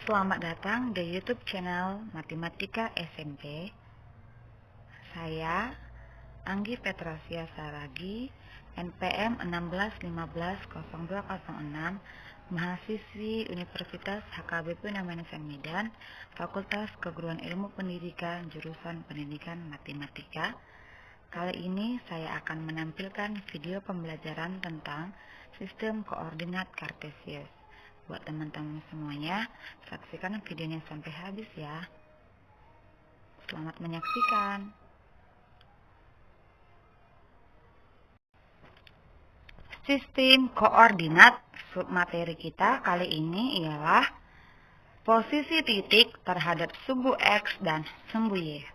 Selamat datang di YouTube channel Matematika SMP. Saya Anggi Petrasia Saragi, NPM 16150206, mahasiswi Universitas HKBP Unamensen Medan, Fakultas Keguruan Ilmu Pendidikan, jurusan Pendidikan Matematika. Kali ini saya akan menampilkan video pembelajaran tentang sistem koordinat kartesius. Buat teman-teman semuanya, saksikan videonya sampai habis ya. Selamat menyaksikan. Sistem koordinat submateri kita kali ini ialah posisi titik terhadap sumbu X dan sumbu Y.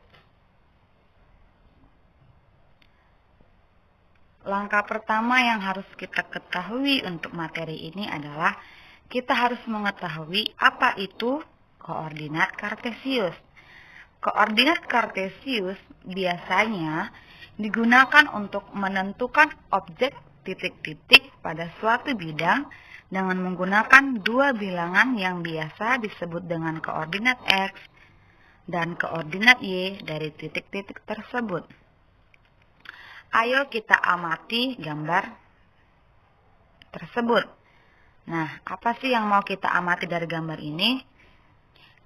Langkah pertama yang harus kita ketahui untuk materi ini adalah kita harus mengetahui apa itu koordinat kartesius. Koordinat kartesius biasanya digunakan untuk menentukan objek titik-titik pada suatu bidang dengan menggunakan dua bilangan yang biasa disebut dengan koordinat X dan koordinat Y dari titik-titik tersebut. Ayo kita amati gambar tersebut. Nah, apa sih yang mau kita amati dari gambar ini?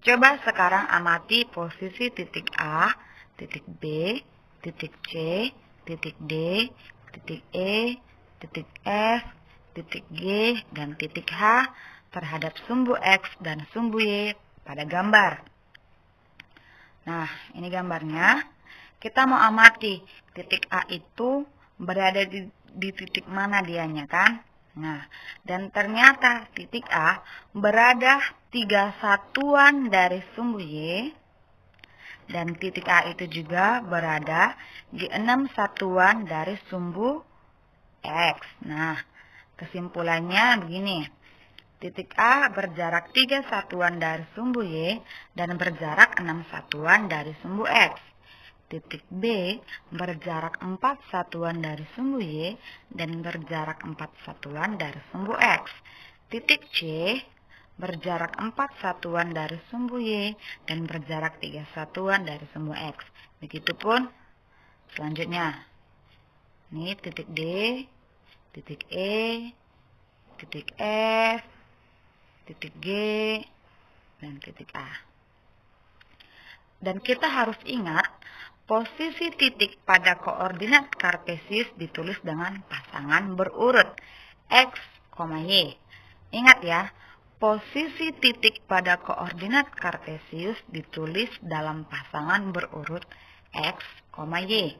Coba sekarang amati posisi titik A, titik B, titik C, titik D, titik E, titik F, titik G, dan titik H terhadap sumbu X dan sumbu Y pada gambar. Nah, ini gambarnya. Kita mau amati titik A itu berada di titik mana dianya kan? Nah, dan ternyata titik A berada 3 satuan dari sumbu Y, dan titik A itu juga berada di 6 satuan dari sumbu X. Nah, kesimpulannya begini. Titik A berjarak 3 satuan dari sumbu Y dan berjarak 6 satuan dari sumbu X. Titik B berjarak 4 satuan dari sumbu Y dan berjarak 4 satuan dari sumbu X. Titik C berjarak 4 satuan dari sumbu Y dan berjarak 3 satuan dari sumbu X. Begitupun selanjutnya. Ini titik D, titik E, titik F, titik G, dan titik A. Dan kita harus ingat, posisi titik pada koordinat kartesius ditulis dengan pasangan berurut X, Y. Ingat ya, posisi titik pada koordinat kartesius ditulis dalam pasangan berurut X, Y.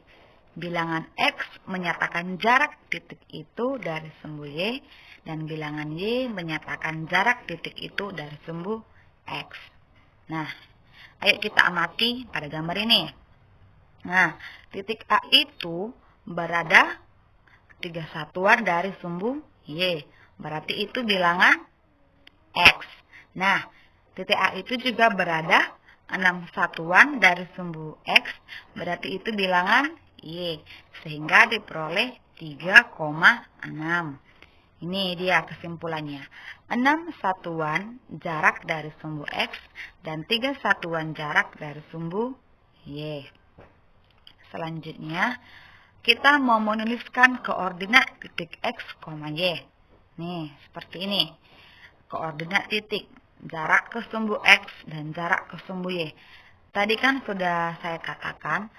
Bilangan X menyatakan jarak titik itu dari sumbu Y, dan bilangan Y menyatakan jarak titik itu dari sumbu X. Nah, ayo kita amati pada gambar ini. Nah, titik A itu berada 3 satuan dari sumbu Y. Berarti itu bilangan X. Nah, titik A itu juga berada 6 satuan dari sumbu X. Berarti itu bilangan Y. Sehingga diperoleh 3,6. Ini dia kesimpulannya. 6 satuan jarak dari sumbu X dan 3 satuan jarak dari sumbu Y. Selanjutnya, kita mau menuliskan koordinat titik X, Y. Nih, seperti ini. Koordinat titik, jarak ke sumbu X dan jarak ke sumbu Y. Tadi kan sudah saya katakan,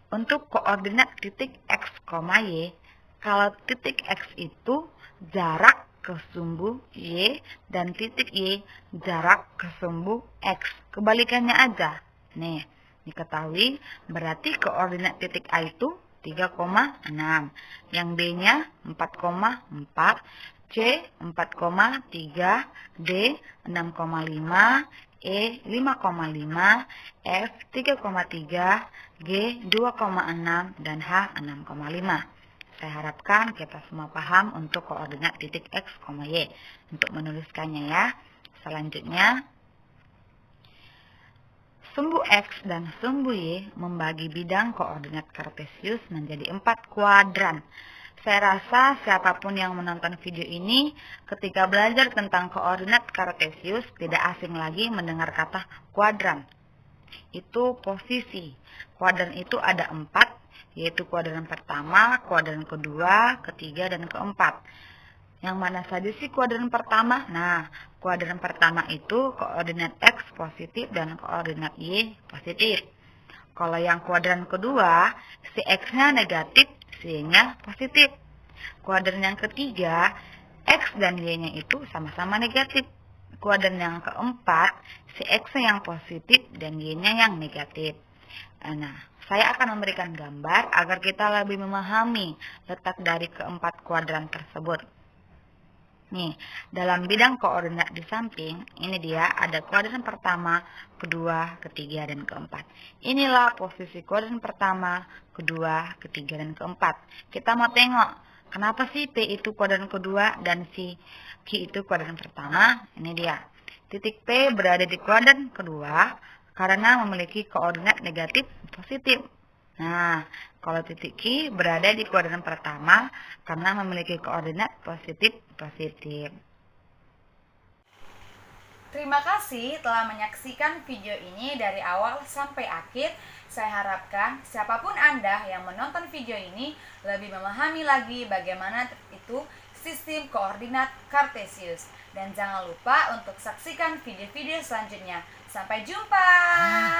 untuk koordinat titik X, Y, kalau titik X itu jarak ke sumbu Y dan titik Y jarak ke sumbu X. Kebalikannya aja. Nih, diketahui berarti koordinat titik A itu 3,6. Yang B-nya 4,4, C 4,3, D 6,5, E 5,5, F 3,3, G 2,6, dan H 6,5. Saya harapkan kita semua paham untuk koordinat titik X, Y. Untuk menuliskannya ya. Selanjutnya, sumbu X dan sumbu Y membagi bidang koordinat kartesius menjadi 4 kuadran. Saya rasa siapapun yang menonton video ini ketika belajar tentang koordinat kartesius tidak asing lagi mendengar kata kuadran. Itu posisi. Kuadran itu ada 4, yaitu kuadran pertama, kuadran kedua, ketiga, dan keempat. Yang mana saja sih kuadran pertama? Nah, kuadran pertama itu koordinat X positif dan koordinat Y positif. Kalau yang kuadran kedua, si X-nya negatif, si Y-nya positif. Kuadran yang ketiga, X dan Y-nya itu sama-sama negatif. Kuadran yang keempat, si X-nya yang positif dan Y-nya yang negatif. Nah, saya akan memberikan gambar agar kita lebih memahami letak dari keempat kuadran tersebut. Nih, dalam bidang koordinat di samping, ini dia ada kuadran pertama, kedua, ketiga, dan keempat. Inilah posisi kuadran pertama, kedua, ketiga, dan keempat. Kita mau tengok, kenapa sih P itu kuadran kedua dan si Q itu kuadran pertama? Ini dia. Titik P berada di kuadran kedua karena memiliki koordinat negatif positif. Nah, kalau titik Q berada di kuadran pertama karena memiliki koordinat positif. Terima kasih telah menyaksikan video ini dari awal sampai akhir. Saya harapkan siapapun Anda yang menonton video ini lebih memahami lagi bagaimana itu sistem koordinat kartesius. Dan jangan lupa untuk saksikan video-video selanjutnya. Sampai jumpa!